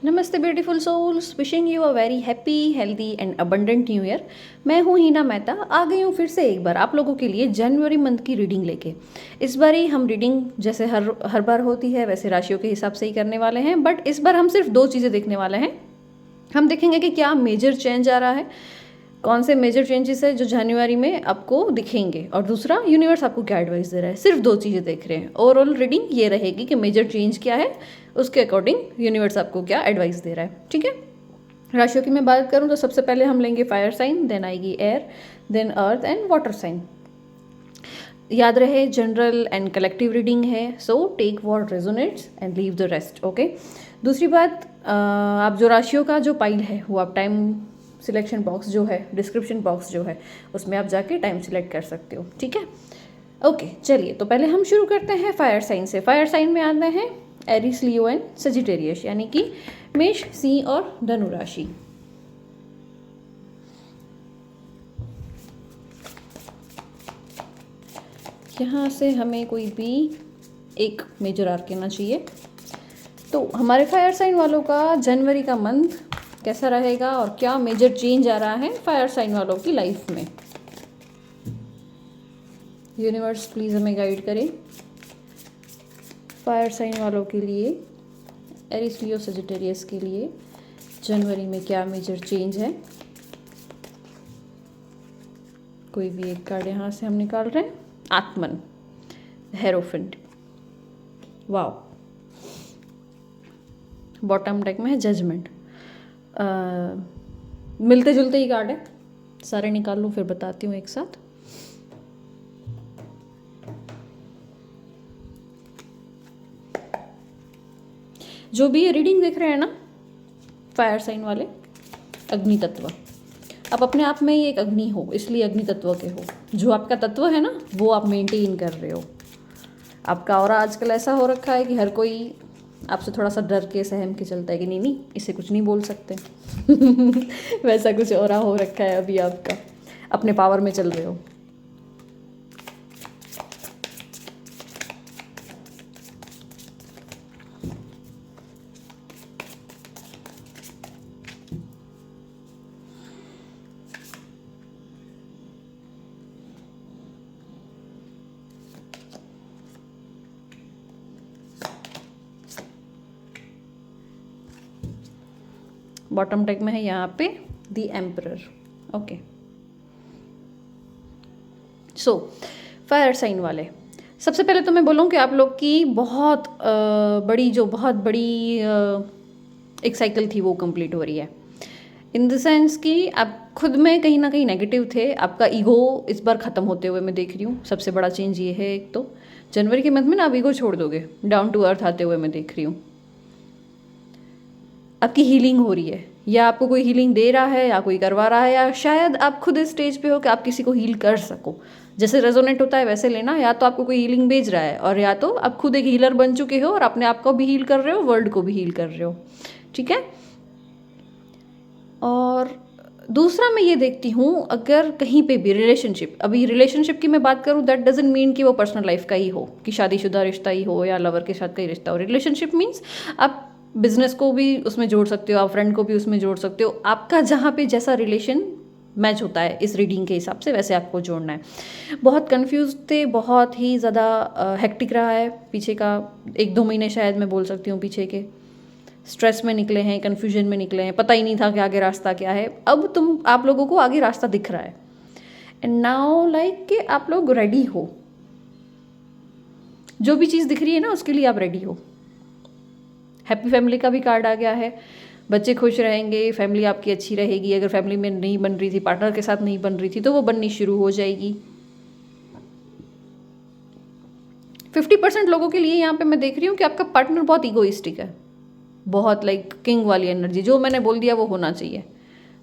नमस्ते beautiful souls, wishing you a very happy healthy and abundant new year. मैं हूँ हीना मेहता, आ गई हूँ फिर से एक बार आप लोगों के लिए जनवरी मंथ की रीडिंग लेके। इस बार ही हम रीडिंग जैसे हर बार होती है वैसे राशियों के हिसाब से ही करने वाले हैं, बट इस बार हम सिर्फ दो चीज़ें देखने वाले हैं। हम देखेंगे कि क्या मेजर चेंज आ रहा है, कौन से मेजर चेंजेस है जो जनवरी में आपको दिखेंगे, और दूसरा यूनिवर्स आपको क्या एडवाइस दे रहा है। सिर्फ दो चीज़ें देख रहे हैं। ओवरऑल रीडिंग ये रहेगी कि मेजर चेंज क्या है, उसके अकॉर्डिंग यूनिवर्स आपको क्या एडवाइस दे रहा है। ठीक है, राशियों की मैं बात करूं तो सबसे पहले हम लेंगे फायर साइन, देन आएगी air, then earth and water sign. याद रहे जनरल एंड कलेक्टिव रीडिंग है, so take what resonates and leave the rest. Okay, दूसरी बात, आप जो राशियों का जो पाइल है वो आप टाइम सिलेक्शन बॉक्स जो है, डिस्क्रिप्शन बॉक्स जो है, उसमें आप जाके टाइम सिलेक्ट कर सकते हो। ठीक है, ओके चलिए, तो पहले हम शुरू करते हैं फायर साइन से। फायर साइन में आते हैं एरिस, लियो एंड सजिटेरियस, यानी कि मेष, सिंह और धनु राशि। यहाँ से हमें कोई भी एक मेजर आर्क लेना चाहिए। तो हमारे फायर साइन वालों का जनवरी का मंथ कैसा रहेगा और क्या मेजर चेंज आ रहा है फायर साइन वालों की लाइफ में। यूनिवर्स प्लीज़ हमें गाइड करें फायर साइन वालों के लिए, एरिस, लियो, सजिटेरियस के लिए जनवरी में क्या मेजर चेंज है। कोई भी एक कार्ड यहाँ से हम निकाल रहे हैं। आत्मन, हेरोफेंट, वाओ। बॉटम डेक में है जजमेंट। मिलते जुलते ही कार्ड है, सारे निकाल लूँ फिर बताती हूँ एक साथ। जो भी ये रीडिंग देख रहे हैं ना फायर साइन वाले, अग्नि तत्व, आप अपने आप में ही एक अग्नि हो, इसलिए अग्नि तत्व के हो। जो आपका तत्व है ना वो आप मेंटेन कर रहे हो। आपका ऑरा आजकल ऐसा हो रखा है कि हर कोई आपसे थोड़ा सा डर के सहम के चलता है कि नहीं नहीं इसे कुछ नहीं बोल सकते वैसा कुछ ऑरा हो रखा है अभी आपका, अपने पावर में चल रहे हो। बॉटम डेक में है यहाँ पे the emperor. Okay, so fire sign वाले, सबसे पहले तो मैं बोलूँ कि आप लोग की बहुत बड़ी एक साइकिल थी वो कंप्लीट हो रही है। इन द सेंस कि आप खुद में कहीं ना कहीं नेगेटिव थे, आपका ईगो इस बार ख़त्म होते हुए मैं देख रही हूँ। सबसे बड़ा चेंज ये है, एक तो जनवरी के मंथ में ना आप ईगो छोड़ दोगे, डाउन टू अर्थ आते हुए मैं देख रही हूँ। आपकी हीलिंग हो रही है, या आपको कोई हीलिंग दे रहा है या कोई करवा रहा है, या शायद आप खुद इस स्टेज पे हो कि आप किसी को हील कर सको। जैसे रेजोनेट होता है वैसे लेना, या तो आपको कोई हीलिंग भेज रहा है और या तो आप खुद एक हीलर बन चुके हो और अपने आप को भी हील कर रहे हो, वर्ल्ड को भी हील कर रहे हो। ठीक है, और दूसरा मैं ये देखती हूँ, अगर कहीं पे भी रिलेशनशिप, अभी रिलेशनशिप की मैं बात करूँ, दैट डजंट मीन कि वो पर्सनल लाइफ का ही हो, कि शादीशुदा रिश्ता ही हो या लवर के साथ का ही रिश्ता हो। रिलेशनशिप मीन्स आप बिजनेस को भी उसमें जोड़ सकते हो, आप फ्रेंड को भी उसमें जोड़ सकते हो। आपका जहाँ पे जैसा रिलेशन मैच होता है इस रीडिंग के हिसाब से वैसे आपको जोड़ना है। बहुत कंफ्यूज थे, बहुत ही ज़्यादा हेक्टिक रहा है पीछे का 1-2 महीने, शायद मैं बोल सकती हूँ पीछे के। स्ट्रेस में निकले हैं, कन्फ्यूजन में निकले हैं, पता ही नहीं था कि आगे रास्ता क्या है। अब आप लोगों को आगे रास्ता दिख रहा है, एंड नाउ लाइक कि आप लोग रेडी हो। जो भी चीज़ दिख रही है ना उसके लिए आप रेडी हो। हैप्पी फैमिली का भी कार्ड आ गया है, बच्चे खुश रहेंगे, फैमिली आपकी अच्छी रहेगी। अगर फैमिली में नहीं बन रही थी, पार्टनर के साथ नहीं बन रही थी, तो वो बननी शुरू हो जाएगी। 50% लोगों के लिए यहाँ पे मैं देख रही हूँ कि आपका पार्टनर बहुत ईगोइस्टिक है, बहुत लाइक किंग वाली एनर्जी, जो मैंने बोल दिया वो होना चाहिए।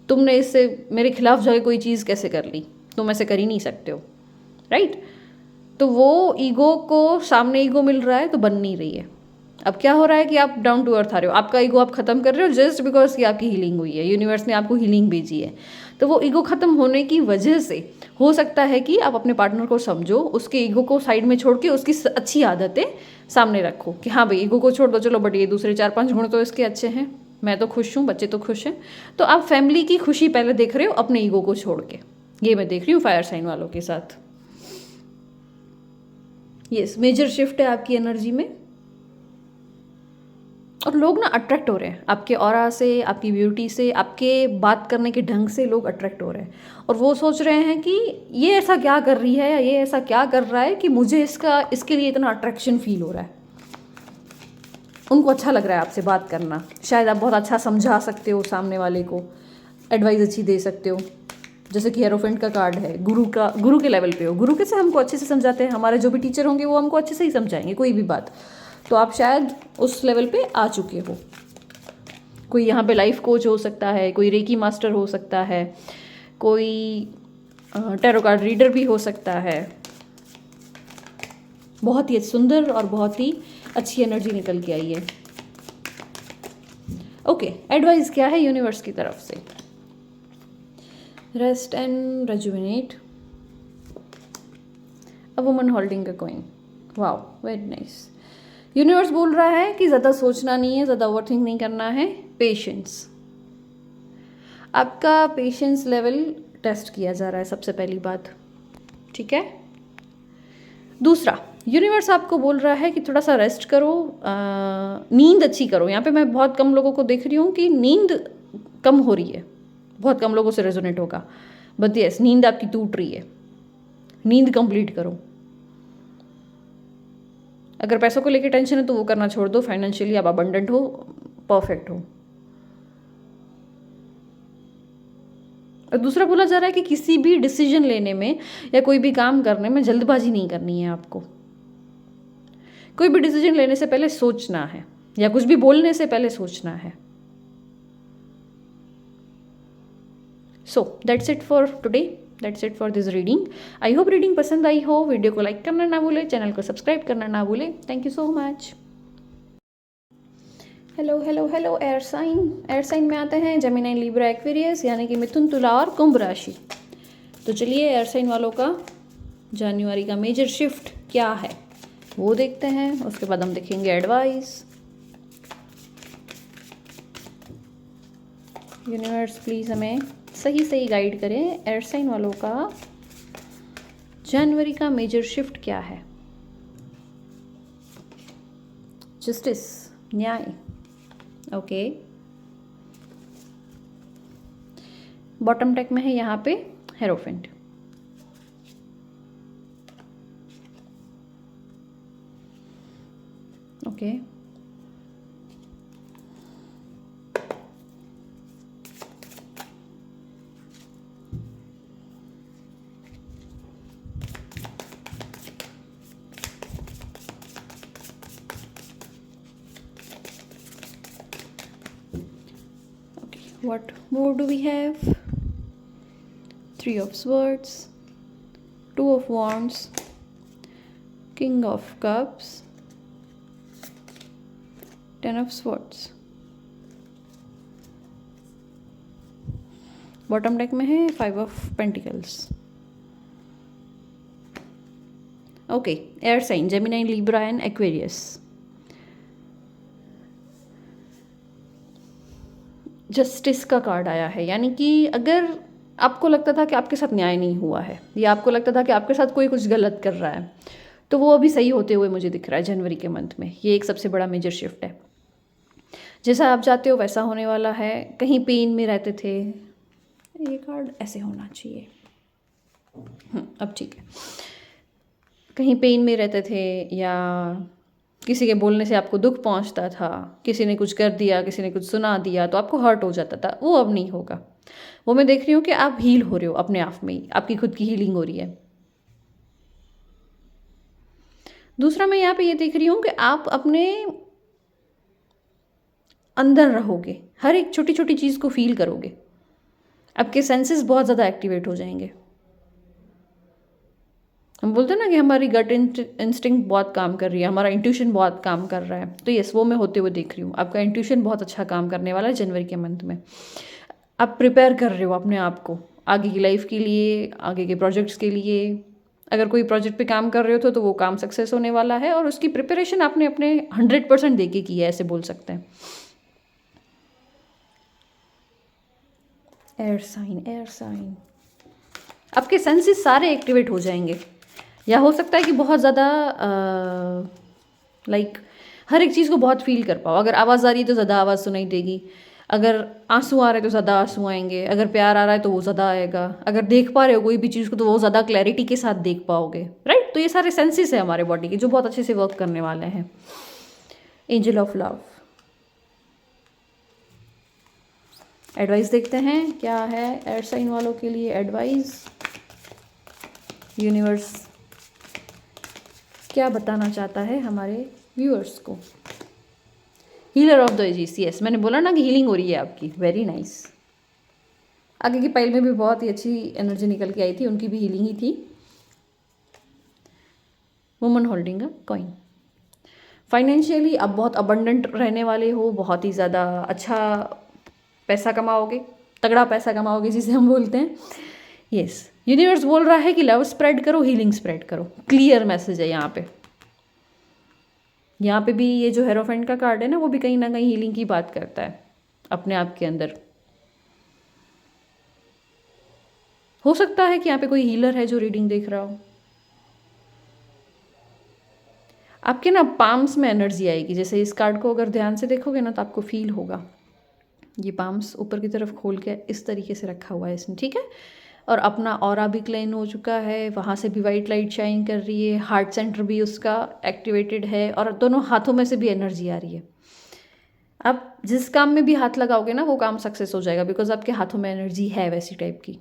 तुमने इससे मेरे खिलाफ जाके कोई चीज़ कैसे कर ली, तुम ऐसे कर ही नहीं सकते हो, राइट। तो वो ईगो को सामने ईगो मिल रहा है तो बन नहीं रही है। अब क्या हो रहा है कि आप डाउन टू अर्थ आ रहे हो, आपका ईगो आप खत्म कर रहे हो जस्ट बिकॉज कि आपकी हीलिंग हुई है, यूनिवर्स ने आपको हीलिंग भेजी है। तो वो ईगो खत्म होने की वजह से हो सकता है कि आप अपने पार्टनर को समझो, उसके ईगो को साइड में छोड़ के उसकी अच्छी आदतें सामने रखो कि हाँ भाई ईगो को छोड़ दो चलो, बट ये दूसरे 4-5 गुण तो इसके अच्छे हैं, मैं तो खुश हूँ, बच्चे तो खुश हैं। तो आप फैमिली की खुशी पहले देख रहे हो अपने ईगो को छोड़ के, ये मैं देख रही हूँ फायर साइन वालों के साथ। यस, मेजर शिफ्ट है आपकी एनर्जी में, और लोग ना अट्रैक्ट हो रहे हैं आपके ऑरा से, आपकी ब्यूटी से, आपके बात करने के ढंग से लोग अट्रैक्ट हो रहे हैं। और वो सोच रहे हैं कि ये ऐसा क्या कर रही है या ये ऐसा क्या कर रहा है कि मुझे इसके लिए इतना अट्रैक्शन फील हो रहा है। उनको अच्छा लग रहा है आपसे बात करना, शायद आप बहुत अच्छा समझा सकते हो सामने वाले को, एडवाइस अच्छी दे सकते हो। जैसे कि हेरोफेंट का कार्ड है, गुरु के लेवल पे हो, गुरु कैसे हमको अच्छे से समझाते हैं, हमारे जो भी टीचर होंगे वो हमको अच्छे से ही समझाएंगे कोई भी बात। तो आप शायद उस लेवल पे आ चुके हो। कोई यहाँ पे लाइफ कोच हो सकता है, कोई रेकी मास्टर हो सकता है, कोई टैरो कार्ड रीडर भी हो सकता है। बहुत ही सुंदर और बहुत ही अच्छी एनर्जी निकल के आई है। ओके, एडवाइस क्या है यूनिवर्स की तरफ से? Rest and rejuvenate, a woman holding a coin. Wow, very nice. Universe बोल रहा है कि ज़्यादा सोचना नहीं है, ज़्यादा ओवरथिंक नहीं करना है, पेशेंस। आपका पेशेंस लेवल टेस्ट किया जा रहा है सबसे पहली बात, ठीक है। दूसरा, यूनिवर्स आपको बोल रहा है कि थोड़ा सा रेस्ट करो, नींद अच्छी करो। यहाँ पे मैं बहुत कम लोगों को देख रही हूँ कि नींद कम हो रही है, बहुत कम लोगों से रेजोनेट होगा, बट यस, नींद आपकी टूट रही है, नींद कंप्लीट करो। अगर पैसों को लेकर टेंशन है तो वो करना छोड़ दो, फाइनेंशियली आप अबंडेंट हो, परफेक्ट हो। और दूसरा बोला जा रहा है कि किसी भी डिसीजन लेने में या कोई भी काम करने में जल्दबाजी नहीं करनी है आपको। कोई भी डिसीजन लेने से पहले सोचना है, या कुछ भी बोलने से पहले सोचना है। So that's it for today, that's it for this reading. I hope reading पसंद आई हो। वीडियो को लाइक करना ना भूले, चैनल को सब्सक्राइब करना ना भूले। Thank you so much. Hello hello hello air sign में आते हैं जेमिनी, लिब्रा, एक्वेरियस, यानी कि मिथुन, तुला और कुंभ राशि। तो चलिए एयर साइन वालों का जनवरी का मेजर शिफ्ट क्या है वो देखते हैं, उसके बाद हम देखेंगे एडवाइस। यूनिवर्स प्लीज़ हमें सही गाइड करें। एयर साइन वालों का जनवरी का मेजर शिफ्ट क्या है? जस्टिस, न्याय। ओके, बॉटम टेक में है यहाँ पे hierophant. Okay, what more do we have? 3 of swords, 2 of wands, king of cups, 10 of swords। Bottom deck में है 5 of pentacles. Okay, air sign Gemini, Libra and Aquarius. Justice का card आया है, यानी कि अगर आपको लगता था कि आपके साथ न्याय नहीं हुआ है, या आपको लगता था कि आपके साथ कोई कुछ गलत कर रहा है, तो वो अभी सही होते हुए मुझे दिख रहा है जनवरी के मंथ में। ये एक सबसे बड़ा मेजर शिफ्ट है। जैसा आप चाहते हो वैसा होने वाला है। कहीं पेन में रहते थे, ये कार्ड ऐसे होना चाहिए, अब ठीक है। कहीं पेन में रहते थे, या किसी के बोलने से आपको दुख पहुंचता था, किसी ने कुछ कर दिया, किसी ने कुछ सुना दिया तो आपको हर्ट हो जाता था, वो अब नहीं होगा। वो मैं देख रही हूँ कि आप हील हो रहे हो अपने आप में ही, आपकी खुद की हीलिंग हो रही है। दूसरा मैं यहाँ पे ये देख रही हूँ कि आप अपने अंदर रहोगे, हर एक छोटी छोटी चीज़ को फील करोगे, आपके सेंसेस बहुत ज़्यादा एक्टिवेट हो जाएंगे। हम बोलते हैं ना कि हमारी गट इंस्टिंक्ट बहुत काम कर रही है, हमारा इंट्यूशन बहुत काम कर रहा है। तो यस, वो मैं होते हुए देख रही हूँ। आपका इंट्यूशन बहुत अच्छा काम करने वाला है जनवरी के मंथ में। आप प्रिपेयर कर रहे हो अपने आप को आगे की लाइफ के लिए, आगे के प्रोजेक्ट्स के लिए। अगर कोई प्रोजेक्ट पे काम कर रहे हो तो वो काम सक्सेस होने वाला है, और उसकी प्रिपरेशन आपने अपने 100% दे के की है, ऐसे बोल सकते हैं। एयर साइन, एयर साइन, आपके सेंसेस सारे एक्टिवेट हो जाएंगे। या हो सकता है कि बहुत ज़्यादा लाइक हर एक चीज़ को बहुत फील कर पाओ। अगर आवाज़ आ रही है तो ज़्यादा आवाज़ सुनाई देगी, अगर आंसू आ रहे हैं तो ज़्यादा आंसू आएंगे, अगर प्यार आ रहा है तो वो ज़्यादा आएगा, अगर देख पा रहे हो कोई भी चीज़ को तो वो ज़्यादा क्लैरिटी के साथ देख पाओगे, राइट। तो ये सारे सेंसेस है हमारे बॉडी के जो बहुत अच्छे से वर्क करने वाले हैं। एंजल ऑफ लव, एडवाइस देखते हैं क्या है एयर साइन वालों के लिए एडवाइस। यूनिवर्स क्या बताना चाहता है हमारे व्यूअर्स को। Healer of the ages, yes, मैंने बोला ना कि हीलिंग हो रही है आपकी, वेरी नाइस। आगे की पाइल में भी बहुत ही अच्छी एनर्जी निकल के आई थी, उनकी भी हीलिंग ही थी। Woman holding a coin, financially आप बहुत अबंडेंट रहने वाले हो, बहुत ही ज़्यादा अच्छा पैसा कमाओगे, तगड़ा पैसा कमाओगे जिसे हम बोलते हैं। यस, यूनिवर्स बोल रहा है कि लव स्प्रेड करो, हीलिंग स्प्रेड करो, क्लियर मैसेज है यहाँ पे। यहाँ पे भी ये जो हेरोफेंट का कार्ड है ना, वो भी कहीं ना कहीं हीलिंग की बात करता है अपने आप के अंदर। हो सकता है कि यहाँ पे कोई हीलर है जो रीडिंग देख रहा हो। आपके ना पाम्स में एनर्जी आएगी, जैसे इस कार्ड को अगर ध्यान से देखोगे ना तो आपको फील होगा। ये पाम्स ऊपर की तरफ खोल के इस तरीके से रखा हुआ है इसने, ठीक है। और अपना ऑरा भी क्लीन हो चुका है, वहाँ से भी वाइट लाइट शाइन कर रही है, हार्ट सेंटर भी उसका एक्टिवेटेड है और दोनों हाथों में से भी एनर्जी आ रही है। आप जिस काम में भी हाथ लगाओगे ना वो काम सक्सेस हो जाएगा, बिकॉज आपके हाथों में एनर्जी है वैसी टाइप की।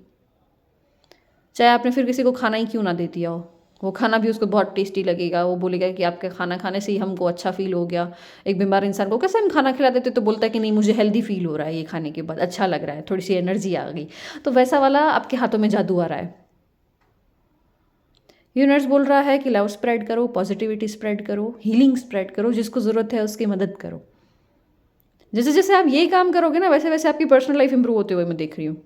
चाहे आपने फिर किसी को खाना ही क्यों ना दे दिया हो, वो खाना भी उसको बहुत टेस्टी लगेगा, वो बोलेगा कि आपके खाना खाने से ही हमको अच्छा फील हो गया। एक बीमार इंसान को कैसे हम खाना खिला देते तो बोलता है कि नहीं मुझे हेल्दी फील हो रहा है, ये खाने के बाद अच्छा लग रहा है, थोड़ी सी एनर्जी आ गई। तो वैसा वाला आपके हाथों में जादू आ रहा है। यूनिवर्स बोल रहा है कि लव स्प्रेड करो, पॉजिटिविटी स्प्रेड करो, हीलिंग स्प्रेड करो, जिसको ज़रूरत है उसकी मदद करो। जैसे जैसे आप ये काम करोगे ना वैसे वैसे आपकी पर्सनल लाइफ इंप्रूव होते हुए मैं देख रही हूँ।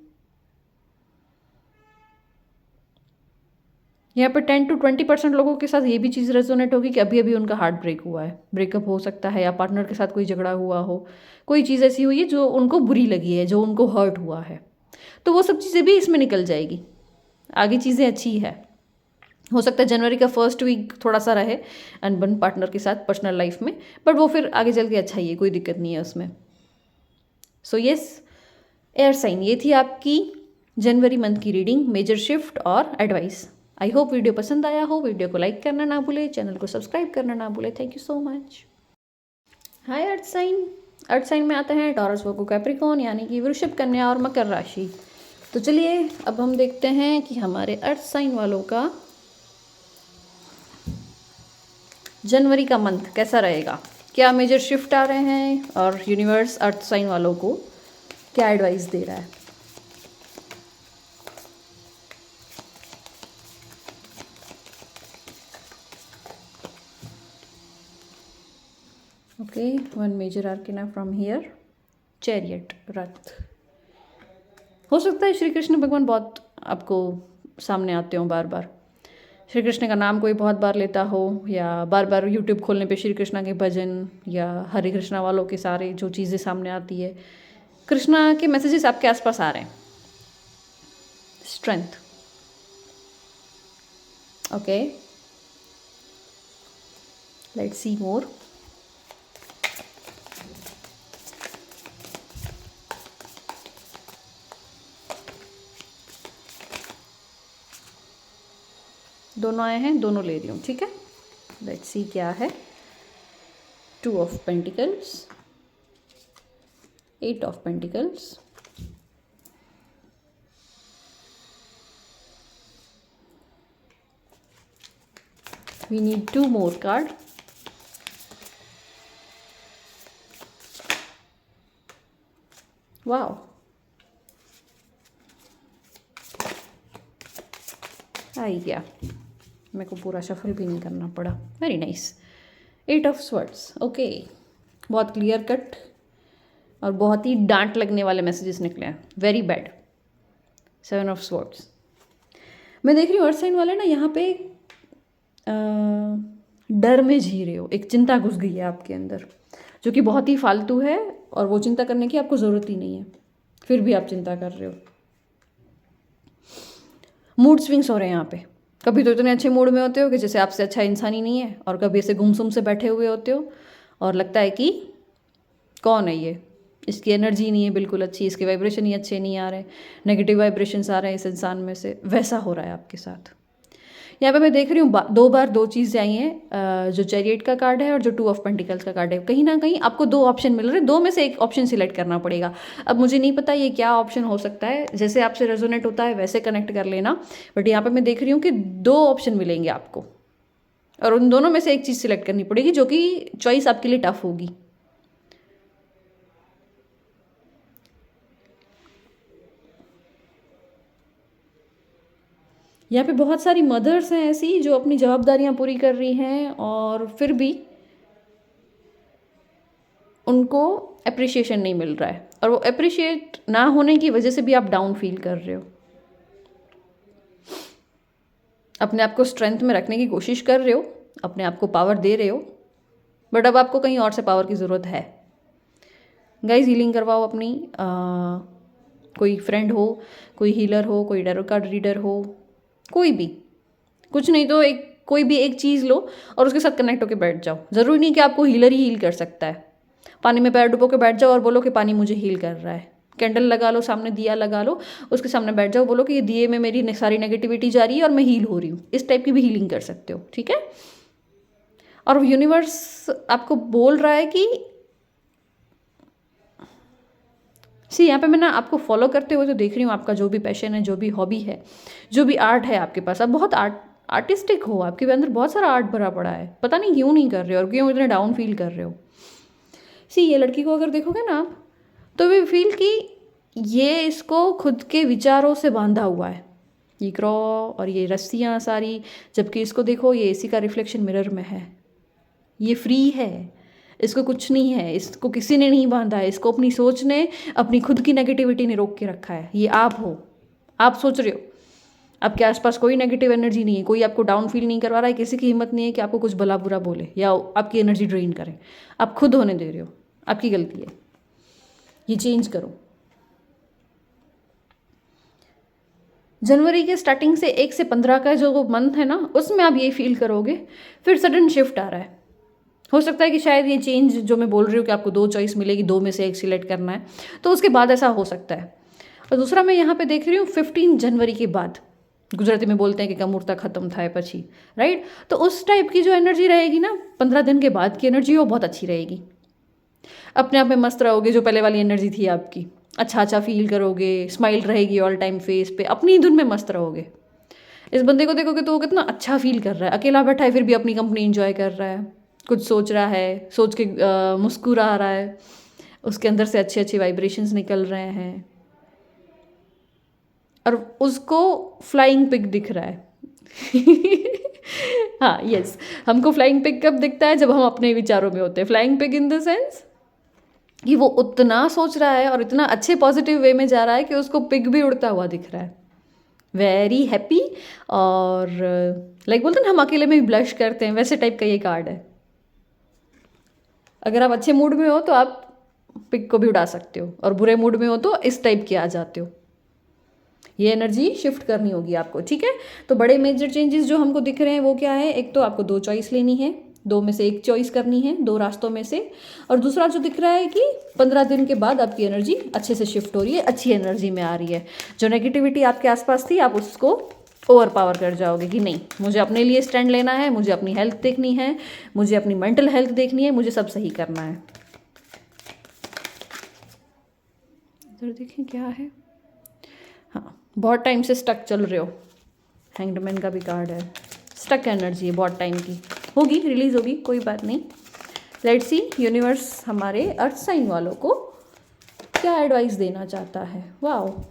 यहाँ पर 10 to 20% लोगों के साथ ये भी चीज़ रेजोनेट होगी कि अभी अभी उनका हार्ट ब्रेक हुआ है, ब्रेकअप हो सकता है, या पार्टनर के साथ कोई झगड़ा हुआ हो, कोई चीज़ ऐसी हुई है जो उनको बुरी लगी है, जो उनको हर्ट हुआ है, तो वो सब चीज़ें भी इसमें निकल जाएगी। आगे चीज़ें अच्छी है। हो सकता है जनवरी का फर्स्ट वीक थोड़ा सा रहे अनबन पार्टनर के साथ पर्सनल लाइफ में, बट वो फिर आगे चल के अच्छा ही है, कोई दिक्कत नहीं है उसमें। सो यस, एयर साइन, ये थी आपकी जनवरी मंथ की रीडिंग, मेजर शिफ्ट और एडवाइस। आई होप वीडियो पसंद आया हो। वीडियो को लाइक करना ना भूले, चैनल को सब्सक्राइब करना ना भूले। Thank you so much. Hi earth sign, earth sign में आते हैं टॉरस, वर्गो, कैप्रिकॉर्न, यानी कि वृषभ, कन्या और मकर राशि। तो चलिए अब हम देखते हैं कि हमारे अर्थ साइन वालों का जनवरी का मंथ कैसा रहेगा, क्या मेजर शिफ्ट आ रहे हैं और यूनिवर्स अर्थ साइन वालों को क्या एडवाइस दे रहा है। Okay, one major arcana from here, chariot, रथ। हो सकता है श्री कृष्ण भगवान बहुत आपको सामने आते हो बार बार, श्री कृष्ण का नाम कोई बहुत बार लेता हो, या बार बार यूट्यूब खोलने पे श्री कृष्णा के भजन या हरे कृष्णा वालों के सारे जो चीज़ें सामने आती है, कृष्णा के मैसेजेस आपके आसपास आ रहे हैं। स्ट्रेंथ, ओके, लेट्स सी मोर। दोनों आए हैं, दोनों ले रही हूँ, ठीक है। लेट्स सी क्या है। 2 of Pentacles, 8 of Pentacles, we need 2 more card, wow, आई गया, मेरे को पूरा शफल भी नहीं करना पड़ा, very nice. 8 of Swords, okay, बहुत क्लियर कट और बहुत ही डांट लगने वाले मैसेजेस निकले हैं, वेरी बैड। 7 of Swords, मैं देख रही हूँ अर्थ साइन वाले ना यहाँ पे डर में जी रहे हो, एक चिंता घुस गई है आपके अंदर जो कि बहुत ही फालतू है और वो चिंता करने की आपको ज़रूरत ही नहीं है, फिर भी आप चिंता कर रहे हो। मूड स्विंग्स हो रहे हैं यहाँ पे। कभी तो इतने अच्छे मूड में होते हो कि जैसे आपसे अच्छा इंसान ही नहीं है, और कभी ऐसे गुमसुम से बैठे हुए होते हो और लगता है कि कौन है ये, इसकी एनर्जी नहीं है बिल्कुल अच्छी, इसके वाइब्रेशन ही अच्छे नहीं आ रहे, नेगेटिव वाइब्रेशंस आ रहे हैं इस इंसान में से। वैसा हो रहा है आपके साथ। यहाँ पे मैं देख रही हूँ दो बार दो चीज़ें आई हैं, जो चैरियट का कार्ड है और जो 2 ऑफ पेंटिकल्स का कार्ड है। कहीं ना कहीं आपको 2 ऑप्शन मिल रहे हैं, 2 में से एक ऑप्शन सिलेक्ट करना पड़ेगा। अब मुझे नहीं पता ये क्या ऑप्शन हो सकता है, जैसे आपसे रेजोनेट होता है वैसे कनेक्ट कर लेना। बट यहाँ पे मैं देख रही हूँ कि 2 ऑप्शन मिलेंगे आपको, और उन दोनों में से एक चीज़ सिलेक्ट करनी पड़ेगी, जो कि चॉइस आपके लिए टफ होगी। यहाँ पे बहुत सारी मदर्स हैं ऐसी जो अपनी जवाबदारियां पूरी कर रही हैं, और फिर भी उनको अप्रिशिएशन नहीं मिल रहा है, और वो अप्रिशिएट ना होने की वजह से भी आप डाउन फील कर रहे हो। अपने आप को स्ट्रेंथ में रखने की कोशिश कर रहे हो, अपने आप को पावर दे रहे हो, बट अब आपको कहीं और से पावर की ज़रूरत है। गाइस, हीलिंग करवाओ अपनी। कोई फ्रेंड हो, कोई हीलर हो, कोई टैरो कार्ड रीडर हो, कोई भी, कुछ नहीं तो एक कोई भी एक चीज़ लो और उसके साथ कनेक्ट होकर बैठ जाओ। ज़रूरी नहीं कि आपको हीलर ही हील कर सकता है। पानी में पैर डुबो के बैठ जाओ और बोलो कि पानी मुझे हील कर रहा है। कैंडल लगा लो, सामने दिया लगा लो, उसके सामने बैठ जाओ, बोलो कि ये दिए में मेरी सारी नेगेटिविटी जा रही है और मैं हील हो रही हूँ। इस टाइप की भी हीलिंग कर सकते हो, ठीक है। और यूनिवर्स आपको बोल रहा है कि यहाँ पे मैं ना आपको फॉलो करते हुए तो देख रही हूँ, आपका जो भी पैशन है, जो भी हॉबी है, जो भी आर्ट है आपके पास, आप बहुत आर्टिस्टिक हो, आपके अंदर बहुत सारा आर्ट भरा पड़ा है। पता नहीं क्यों नहीं कर रहे हो और क्यों इतने डाउन फील कर रहे हो। ये लड़की को अगर देखोगे ना आप, तो वे फील कि ये इसको खुद के विचारों से बांधा हुआ है, ये क्रॉ और ये रस्सियाँ सारी, जबकि इसको देखो ये इसी का रिफ्लेक्शन मिरर में है। ये फ्री है, इसको कुछ नहीं है, इसको किसी ने नहीं बांधा है, इसको अपनी सोच ने, अपनी खुद की नेगेटिविटी ने रोक के रखा है। ये आप हो, आप सोच रहे हो, आपके आसपास कोई नेगेटिव एनर्जी नहीं है, कोई आपको डाउन फील नहीं करवा रहा है, किसी की हिम्मत नहीं है कि आपको कुछ भला बुरा बोले या आपकी एनर्जी ड्रेन करे। आप खुद होने दे रहे हो, आपकी गलती है, ये चेंज करो। जनवरी के स्टार्टिंग से 1 से 15 का जो मंथ है ना, उसमें आप ये फील करोगे, फिर सडन शिफ्ट आ रहा है। हो सकता है कि शायद ये चेंज जो मैं बोल रही हूँ कि आपको 2 चॉइस मिलेगी, 2 में से एक सिलेक्ट करना है, तो उसके बाद ऐसा हो सकता है। और दूसरा मैं यहाँ पे देख रही हूँ 15 जनवरी के बाद, गुजराती में बोलते हैं कि कमूरता खत्म था पछी, राइट। तो उस टाइप की जो एनर्जी रहेगी ना, 15 दिन के बाद की एनर्जी, वो बहुत अच्छी रहेगी। अपने आप में मस्त रहोगे, जो पहले वाली एनर्जी थी आपकी, अच्छा अच्छा फील करोगे, स्माइल रहेगी ऑल टाइम फेस पे, अपनी धुन में मस्त रहोगे। इस बंदे को देखोगे तो वो कितना अच्छा फील कर रहा है, अकेला बैठा है फिर भी अपनी कंपनी एंजॉय कर रहा है, कुछ सोच रहा है, सोच के मुस्कुरा रहा है, उसके अंदर से अच्छे अच्छे वाइब्रेशंस निकल रहे हैं, और उसको फ्लाइंग पिग दिख रहा है। हाँ, यस, हमको फ्लाइंग पिग कब दिखता है? जब हम अपने विचारों में होते हैं। Flying pig in the sense कि वो उतना सोच रहा है और इतना अच्छे पॉजिटिव वे में जा रहा है कि उसको पिग भी उड़ता हुआ दिख रहा है। वेरी हैप्पी, और लाइक बोलते हैं ना हम अकेले में भी ब्लश करते हैं, वैसे टाइप का ये कार्ड है। अगर आप अच्छे मूड में हो तो आप पिग को भी उड़ा सकते हो, और बुरे मूड में हो तो इस टाइप के आ जाते हो। ये एनर्जी शिफ्ट करनी होगी आपको, ठीक है। तो बड़े मेजर चेंजेस जो हमको दिख रहे हैं वो क्या है? एक तो आपको 2 चॉइस लेनी है, 2 में से एक चॉइस करनी है, 2 रास्तों में से। और दूसरा जो दिख रहा है कि 15 दिन के बाद आपकी एनर्जी अच्छे से शिफ्ट हो रही है, अच्छी एनर्जी में आ रही है। जो नेगेटिविटी आपके आसपास थी, आप उसको ओवर पावर कर जाओगे कि नहीं, मुझे अपने लिए स्टैंड लेना है, मुझे अपनी हेल्थ देखनी है, मुझे अपनी मेंटल हेल्थ देखनी है, मुझे सब सही करना है। इधर देखें क्या है। हाँ, बहुत टाइम से स्टक चल रहे हो, हैंग्ड मैन का भी कार्ड है। स्टक एनर्जी है बहुत टाइम की, होगी, रिलीज होगी, कोई बात नहीं। लेट्स सी यूनिवर्स हमारे अर्थ साइन वालों को क्या एडवाइस देना चाहता है। वाओ,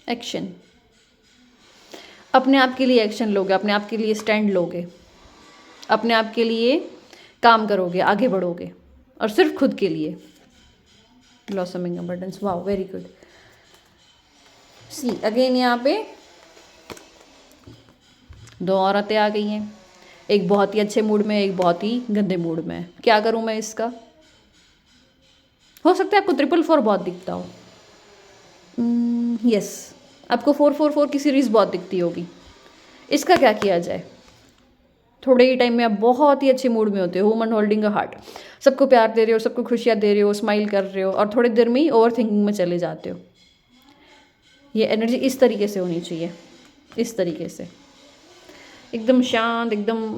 एक्शन, अपने आप के लिए एक्शन लोगे, अपने आप के लिए स्टैंड लोगे, अपने आप के लिए काम करोगे, आगे बढ़ोगे, और सिर्फ खुद के लिए। Blossoming abundance, wow, very good. See again यहाँ पे दो औरतें आ गई हैं, एक बहुत ही अच्छे मूड में, एक बहुत ही गंदे मूड में। क्या करूँ मैं इसका? हो सकता है आपको 444 बहुत दिखता हो। यस, आपको 444 की सीरीज़ बहुत दिखती होगी। इसका क्या किया जाए? थोड़े ही टाइम में आप बहुत ही अच्छे मूड में होते हो, वुमन होल्डिंग अ हार्ट, सबको प्यार दे रहे हो, सबको खुशियाँ दे रहे हो, स्माइल कर रहे हो, और थोड़ी देर में ही ओवर थिंकिंग में चले जाते हो। ये एनर्जी इस तरीके से होनी चाहिए, इस तरीके से एकदम शांत, एकदम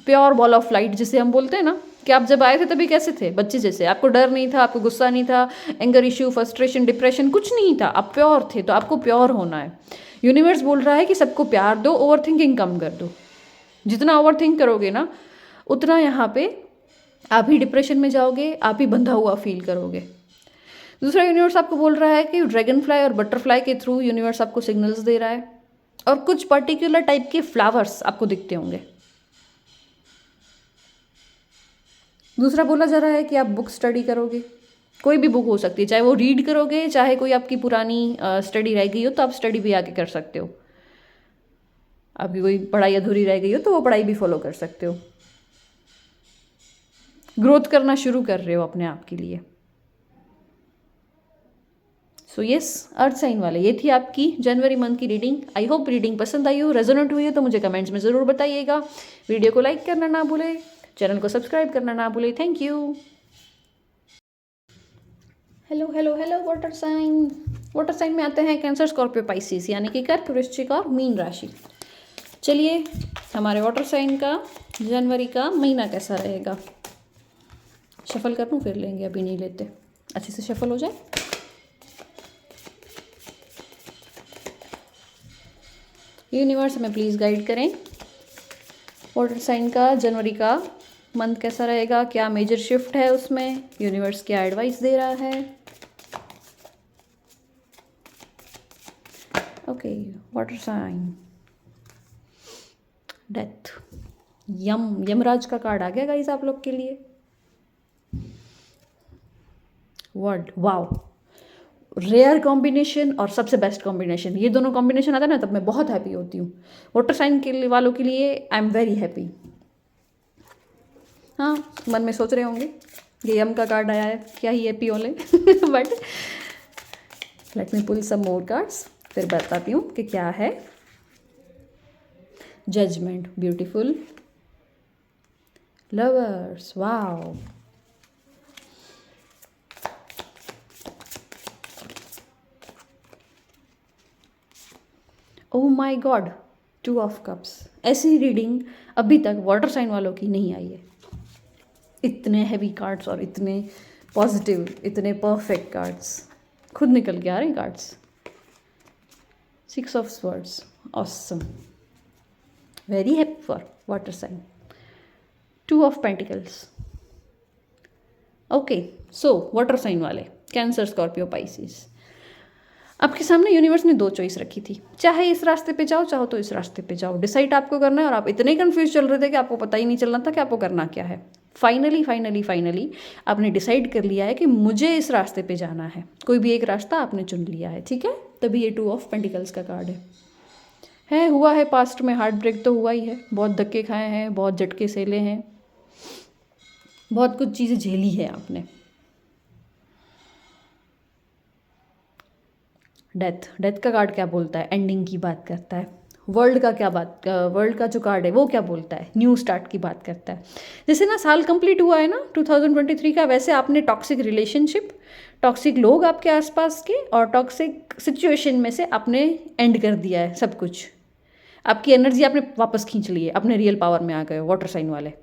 प्योर बॉल ऑफ लाइट जिसे हम बोलते हैं ना, कि आप जब आए थे तभी कैसे थे? बच्चे जैसे। आपको डर नहीं था, आपको गुस्सा नहीं था, एंगर इश्यू, फ्रस्ट्रेशन, डिप्रेशन कुछ नहीं था, आप प्योर थे। तो आपको प्योर होना है। यूनिवर्स बोल रहा है कि सबको प्यार दो, ओवर थिंकिंग कम कर दो। जितना ओवर थिंक करोगे ना, उतना यहाँ पे आप ही डिप्रेशन में जाओगे, आप ही बंधा हुआ फील करोगे। दूसरा, यूनिवर्स आपको बोल रहा है कि ड्रैगन फ्लाई और बटरफ्लाई के थ्रू यूनिवर्स आपको सिग्नल्स दे रहा है, और कुछ पर्टिकुलर टाइप के फ्लावर्स आपको दिखते होंगे। दूसरा, बोला जा रहा है कि आप बुक स्टडी करोगे। कोई भी बुक हो सकती है, चाहे वो रीड करोगे, चाहे कोई आपकी पुरानी स्टडी रह गई हो तो आप स्टडी भी आगे कर सकते हो। आपकी कोई पढ़ाई अधूरी रह गई हो तो वो पढ़ाई भी फॉलो कर सकते हो। ग्रोथ करना शुरू कर रहे हो अपने आप के लिए। सो यस, अर्थ साइन वाले, ये थी आपकी जनवरी मंथ की रीडिंग। आई होप रीडिंग पसंद आई हो, रेजोनेट हुई है तो मुझे कमेंट्स में ज़रूर बताइएगा। वीडियो को लाइक करना ना भूले, चैनल को सब्सक्राइब करना ना भूले। Thank you. Hello hello hello water sign. Water sign में आते हैं कैंसर, स्कॉर्पियो, पाइसिस, यानी कि कर्क, वृश्चिक और मीन राशि। चलिए, हमारे वाटर साइन का जनवरी का महीना कैसा रहेगा। शफल कर लूँ, फिर लेंगे, अभी नहीं लेते, अच्छे से शफल हो जाए। यूनिवर्स हमें प्लीज़ गाइड करें, वाटर साइन का जनवरी का मंथ कैसा रहेगा, क्या मेजर शिफ्ट है उसमें, यूनिवर्स क्या एडवाइस दे रहा है। Okay, water sign, death, Yamraj का कार्ड आ गया गाइस आप लोग के लिए। वर्ड, वाओ, रेयर कॉम्बिनेशन और सबसे बेस्ट कॉम्बिनेशन, ये दोनों कॉम्बिनेशन आता है ना, तब मैं बहुत हैप्पी होती हूँ। वाटर साइन के वालों के लिए आई एम वेरी हैप्पी। हाँ, मन में सोच रहे होंगे ये यम का कार्ड आया है, क्या ही हैप्पी होले but let me pull some more cards, फिर बताती हूँ कि क्या है। Judgement, beautiful, lovers, wow, oh my god, 2 of cups. ऐसी रीडिंग अभी तक वाटर साइन वालों की नहीं आई है। इतने हैवी कार्ड्स और इतने पॉजिटिव, इतने परफेक्ट कार्ड्स खुद निकल के आ रहे हैं cards. 6 of swords, awesome, very happy for water sign. 2 of pentacles. Okay, so water sign वाले, कैंसर, स्कॉर्पियो, पाइसिस, आपके सामने यूनिवर्स ने 2 चॉइस रखी थी, चाहे इस रास्ते पे जाओ, चाहो तो इस रास्ते पे जाओ। डिसाइड आपको करना है, और आप इतने कंफ्यूज चल रहे थे कि आपको पता ही नहीं चलना था कि आपको करना क्या है। फाइनली आपने डिसाइड कर लिया है कि मुझे इस रास्ते पे जाना है। कोई भी एक रास्ता आपने चुन लिया है, ठीक है। तभी ये 2 ऑफ पेंटिकल्स का कार्ड है। हुआ है पास्ट में, हार्ट ब्रेक तो हुआ ही है, बहुत धक्के खाए हैं, बहुत झटके सेले हैं, बहुत कुछ चीज़ें झेली है आपने। डेथ का कार्ड क्या बोलता है? एंडिंग की बात करता है। वर्ल्ड का जो कार्ड है वो क्या बोलता है? न्यू स्टार्ट की बात करता है। जैसे ना साल कंप्लीट हुआ है ना 2023 का, वैसे आपने टॉक्सिक रिलेशनशिप, टॉक्सिक लोग आपके आसपास के, और टॉक्सिक सिचुएशन में से आपने एंड कर दिया है सब कुछ। आपकी एनर्जी आपने वापस खींच ली है, अपने रियल पावर में आ गए हो वाटर साइन वाले।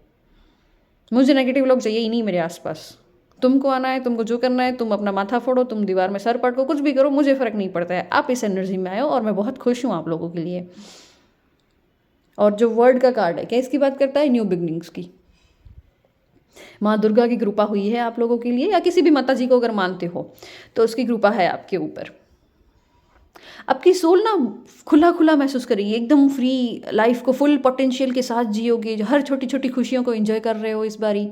मुझे नेगेटिव लोग चाहिए ही नहीं मेरे आसपास। तुमको आना है, तुमको जो करना है, तुम अपना माथा फोड़ो, तुम दीवार में सर पटको, कुछ भी करो, मुझे फ़र्क नहीं पड़ता है। आप इस एनर्जी में आए हो और मैं बहुत खुश हूँ आप लोगों के लिए। और जो वर्ड का कार्ड है, क्या इसकी बात करता है? न्यू बिगनिंग्स की। माँ दुर्गा की कृपा हुई है आप लोगों के लिए, या किसी भी माता जी को अगर मानते हो तो उसकी कृपा है आपके ऊपर। आपकी सोल ना खुला खुला महसूस करेगी, एकदम फ्री लाइफ को फुल पोटेंशियल के साथ जियोगे, जो हर छोटी छोटी खुशियों को एंजॉय कर रहे हो इस बारी,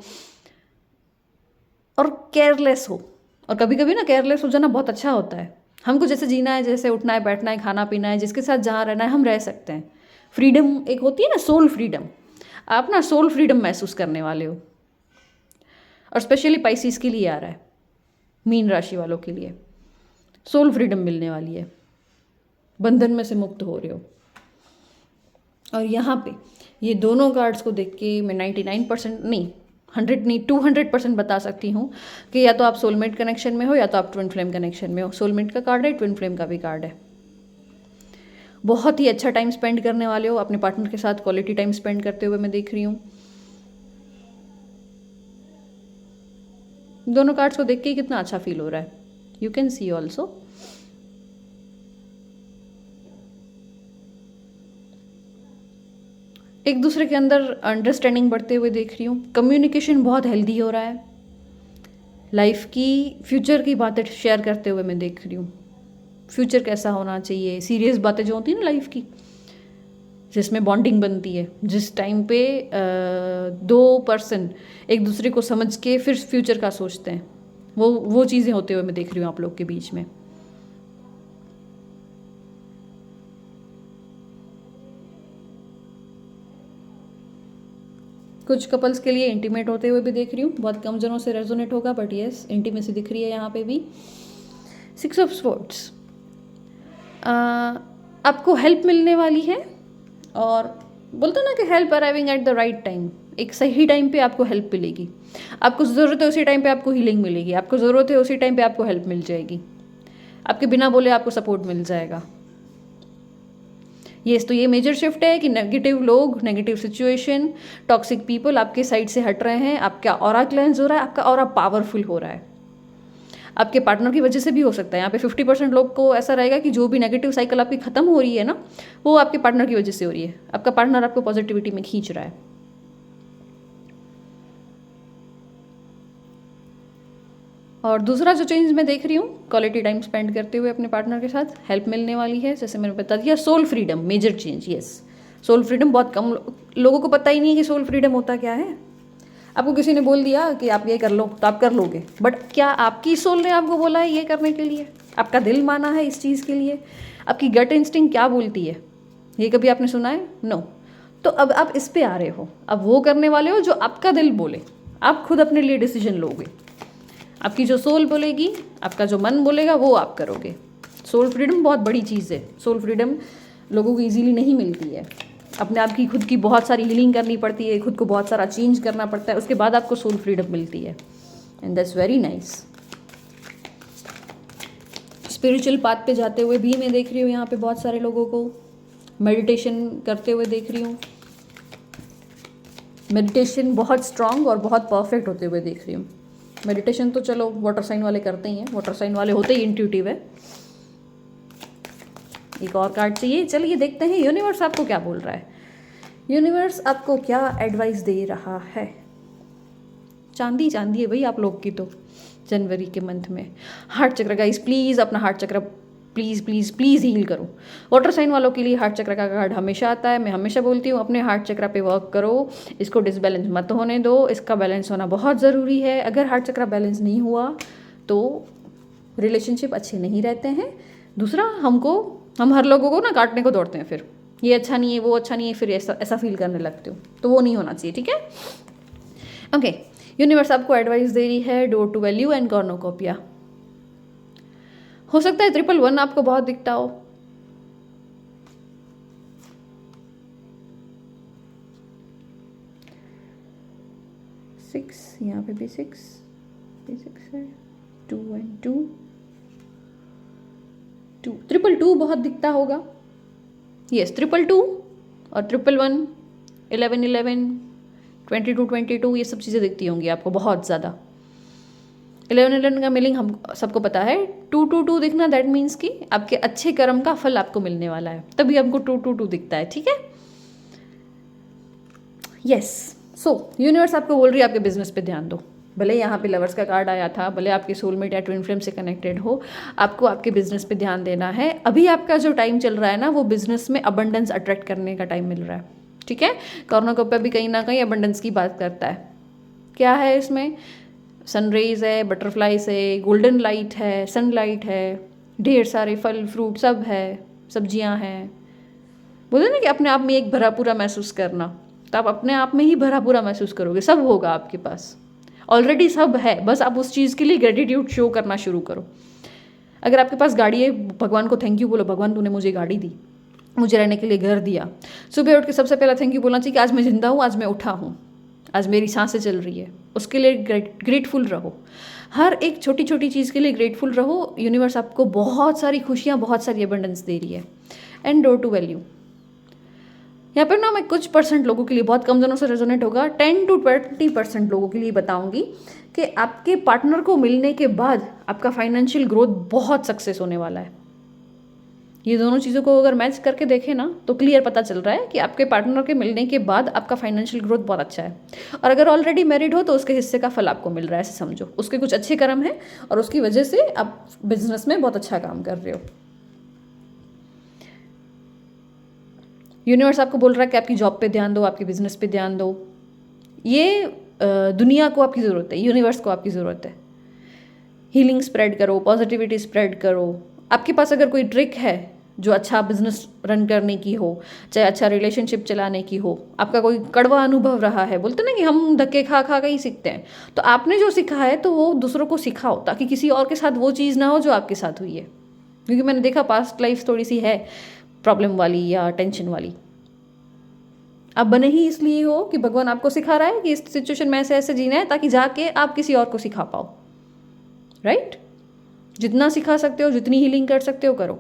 और केयरलेस हो। और कभी कभी ना केयरलेस हो जाना बहुत अच्छा होता है। हमको जैसे जीना है, जैसे उठना है, बैठना है, खाना पीना है, जिसके साथ जहाँ रहना है हम रह सकते हैं। फ्रीडम एक होती है ना, सोल फ्रीडम, आप ना सोल फ्रीडम महसूस करने वाले हो। और स्पेशली पाइसिस के लिए आ रहा है, मीन राशि वालों के लिए सोल फ्रीडम मिलने वाली है, बंधन में से मुक्त हो रहे हो। और यहाँ पे ये दोनों कार्ड्स को देख के मैं 99% नहीं, 100 नहीं, 200% बता सकती हूँ कि या तो आप सोलमेट कनेक्शन में हो या तो आप ट्विन फ्लेम कनेक्शन में हो। सोलमेट का कार्ड है, ट्विन फ्लेम का भी कार्ड है। बहुत ही अच्छा टाइम स्पेंड करने वाले हो अपने पार्टनर के साथ, क्वालिटी टाइम स्पेंड करते हुए मैं देख रही हूँ। दोनों कार्ड्स को देख के कितना अच्छा फील हो रहा है, यू कैन सी ऑल्सो। एक दूसरे के अंदर अंडरस्टैंडिंग बढ़ते हुए देख रही हूँ। कम्युनिकेशन बहुत हेल्दी हो रहा है। लाइफ की फ्यूचर की बातें शेयर करते हुए मैं देख रही हूँ। फ्यूचर कैसा होना चाहिए, सीरियस बातें जो होती हैं ना लाइफ की, जिसमें बॉन्डिंग बनती है, जिस टाइम पे दो पर्सन एक दूसरे को समझ के फिर फ्यूचर का सोचते हैं, वो चीज़ें होते हुए मैं देख रही हूँ आप लोग के बीच में। कुछ कपल्स के लिए इंटीमेट होते हुए भी देख रही हूँ। बहुत कम जनों से रेजोनेट होगा, बट यस इंटीमेसी दिख रही है यहाँ पे भी। 6 ऑफ स्वॉर्ड्स, आपको हेल्प मिलने वाली है, और बोलते ना कि help arriving at the right time, एक सही टाइम पे आपको हेल्प मिलेगी। आपको ज़रूरत है उसी टाइम पे आपको हीलिंग मिलेगी, आपको ज़रूरत है उसी टाइम पे आपको हेल्प मिल जाएगी, आपके बिना बोले आपको सपोर्ट मिल जाएगा। ये तो ये मेजर शिफ्ट है कि नेगेटिव लोग, नेगेटिव सिचुएशन, टॉक्सिक पीपल आपके साइड से हट रहे हैं, आपका ऑरा क्लेंस हो रहा है, आपका ऑरा पावरफुल हो रहा है। आपके पार्टनर की वजह से भी हो सकता है। यहाँ पे 50% लोग को ऐसा रहेगा कि जो भी नेगेटिव साइकिल आपकी खत्म हो रही है ना, वो आपके पार्टनर की वजह से हो रही है। आपका पार्टनर आपको पॉजिटिविटी में खींच रहा है। और दूसरा जो चेंज मैं देख रही हूँ, क्वालिटी टाइम स्पेंड करते हुए अपने पार्टनर के साथ हेल्प मिलने वाली है। जैसे मैंने बता दिया, soul freedom major change. Yes, soul freedom बहुत कम लोगों को पता ही नहीं है कि सोल फ्रीडम होता क्या है। आपको किसी ने बोल दिया कि आप ये कर लो तो आप कर लोगे, बट क्या आपकी सोल ने आपको बोला है ये करने के लिए? आपका दिल माना है इस चीज़ के लिए? आपकी गट इंस्टिंक्ट क्या बोलती है, ये कभी आपने सुना है? नो। तो अब आप इस पे आ रहे हो, अब वो करने वाले हो जो आपका दिल बोले। आप खुद अपने लिए डिसीजन लोगे। आपकी जो सोल बोलेगी, आपका जो मन बोलेगा, वो आप करोगे। सोल फ्रीडम बहुत बड़ी चीज़ है। सोल फ्रीडम लोगों को इजीली नहीं मिलती है। अपने आप की खुद की बहुत सारी हीलिंग करनी पड़ती है, खुद को बहुत सारा चेंज करना पड़ता है, उसके बाद आपको सोल फ्रीडम मिलती है। And that's very nice. Spiritual path पे जाते हुए भी मैं देख रही हूँ यहाँ पे बहुत सारे लोगों को। मेडिटेशन करते हुए देख रही हूँ। मेडिटेशन बहुत स्ट्रांग और बहुत परफेक्ट होते हुए देख रही हूँ। मेडिटेशन तो चलो वाटर साइन वाले करते ही हैं, वाटर साइन वाले होते ही इंट्यूटिव है। एक और कार्ड चाहिए, चलिए देखते हैं यूनिवर्स आपको क्या बोल रहा है। यूनिवर्स आपको क्या एडवाइस दे रहा है? चांदी चांदी है भाई आप लोग की तो जनवरी के मंथ में। हार्ट चक्र गाइस, प्लीज़ अपना हार्ट चक्र प्लीज़ प्लीज़ प्लीज़ हील करो। वाटर साइन वालों के लिए हार्ट चक्र का कार्ड हमेशा आता है। मैं हमेशा बोलती हूँ अपने हार्ट चक्र पे वर्क करो, इसको डिसबैलेंस मत होने दो। इसका बैलेंस होना बहुत ज़रूरी है। अगर हार्ट चक्र बैलेंस नहीं हुआ तो रिलेशनशिप अच्छे नहीं रहते हैं। दूसरा, हम हर लोगों को ना काटने को दौड़ते हैं, फिर ये अच्छा नहीं है, वो अच्छा नहीं है, फिर ऐसा फील करने लगते हो, तो वो नहीं होना चाहिए। ठीक है, ओके। यूनिवर्स आपको एडवाइस दे रही है door to value and cornucopia. हो सकता है 111 आपको बहुत दिखता हो। सिक्स, यहाँ पे भी सिक्स है। 2 and 2 2 बहुत दिखता होगा। यस, 2 और 1 11 22 ये सब चीज़ें दिखती होंगी आपको बहुत ज़्यादा। 11 का मीनिंग हम सबको पता है। 2 दिखना दैट मीन्स कि आपके अच्छे कर्म का फल आपको मिलने वाला है, तभी हमको 2 दिखता है। ठीक है, यस। सो यूनिवर्स आपको बोल रही है आपके बिजनेस पे ध्यान दो। भले यहाँ पे लवर्स का कार्ड आया था, भले आपके सोलमेट या ट्विन फ्लेम से कनेक्टेड हो, आपको आपके बिजनेस पे ध्यान देना है। अभी आपका जो टाइम चल रहा है ना, वो बिजनेस में अबंडेंस अट्रैक्ट करने का टाइम मिल रहा है। ठीक है, कॉर्नोकोपिया भी कहीं ना कहीं अबंडेंस की बात करता है। क्या है इसमें? सनरेज है, बटरफ्लाइज है, गोल्डन लाइट है, सनलाइट है, ढेर सारे फल फ्रूट सब है, सब्जियां हैं, बोले ना कि अपने आप में एक भरा पूरा महसूस करना, तो आप अपने आप में ही भरा पूरा महसूस करोगे, सब होगा आपके पास, ऑलरेडी सब है, बस आप उस चीज़ के लिए ग्रेटिट्यूड शो करना शुरू करो। अगर आपके पास गाड़ी है, भगवान को थैंक यू बोलो, भगवान तूने मुझे गाड़ी दी, मुझे रहने के लिए घर दिया। सुबह उठ के सबसे पहला थैंक यू बोलना चाहिए कि आज मैं जिंदा हूँ, आज मैं उठा हूँ, आज मेरी सांसें चल रही है, उसके लिए ग्रेटफुल रहो। हर एक छोटी छोटी चीज़ के लिए ग्रेटफुल रहो। यूनिवर्स आपको बहुत सारी खुशियाँ, बहुत सारी अबंडेंस दे रही है। एंड डोर टू वैल्यू, यहाँ पर ना मैं कुछ परसेंट लोगों के लिए, बहुत कम जनों से रेजोनेट होगा, 10 to 20% लोगों के लिए बताऊंगी कि आपके पार्टनर को मिलने के बाद आपका फाइनेंशियल ग्रोथ बहुत सक्सेस होने वाला है। ये दोनों चीज़ों को अगर मैच करके देखें ना तो क्लियर पता चल रहा है कि आपके पार्टनर के मिलने के बाद आपका फाइनेंशियल ग्रोथ बहुत अच्छा है। और अगर ऑलरेडी मैरिड हो तो उसके हिस्से का फल आपको मिल रहा है, ऐसे समझो। उसके कुछ अच्छे कर्म हैं और उसकी वजह से आप बिजनेस में बहुत अच्छा काम कर रहे हो। यूनिवर्स आपको बोल रहा है कि आपकी जॉब पे ध्यान दो, आपके बिजनेस पे ध्यान दो। ये दुनिया को आपकी ज़रूरत है, यूनिवर्स को आपकी ज़रूरत है। हीलिंग स्प्रेड करो, पॉजिटिविटी स्प्रेड करो। आपके पास अगर कोई ट्रिक है जो अच्छा बिजनेस रन करने की हो, चाहे अच्छा रिलेशनशिप चलाने की हो, आपका कोई कड़वा अनुभव रहा है, बोलते ना कि हम धक्के खा खा के ही सीखते हैं, तो आपने जो सीखा है तो वो दूसरों को सिखाओ, ताकि किसी और के साथ वो चीज़ ना हो जो आपके साथ हुई है। क्योंकि मैंने देखा पास्ट लाइफ थोड़ी सी है प्रॉब्लम वाली या टेंशन वाली। आप बने ही इसलिए हो कि भगवान आपको सिखा रहा है कि इस सिचुएशन में ऐसे ऐसे जीना है, ताकि जाके आप किसी और को सिखा पाओ। राइट? जितना सिखा सकते हो, जितनी हीलिंग कर सकते हो करो।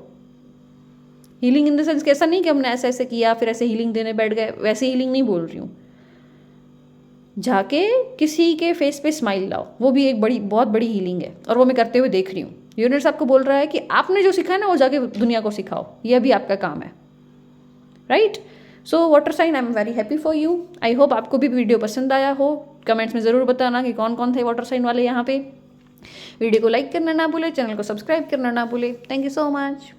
हीलिंग इन द सेंस कैसा नहीं कि हमने ऐसे ऐसे किया फिर ऐसे हीलिंग देने बैठ गए, वैसे हीलिंग नहीं बोल रही हूँ। जाके किसी के फेस पे स्माइल लाओ, वो भी एक बहुत बड़ी हीलिंग है, और वो मैं करते हुए देख रही हूँ। यूनिवर्स आपको बोल रहा है कि आपने जो सीखा है ना वो जाके दुनिया को सिखाओ, यह भी आपका काम है। Right? So water sign, I am very happy for you. I hope आपको भी वीडियो पसंद आया हो। कमेंट्स में ज़रूर बताना कि कौन कौन थे वाटर साइन वाले यहाँ पे। वीडियो को लाइक करना ना भूले, चैनल को सब्सक्राइब करना ना भूले। Thank you so much.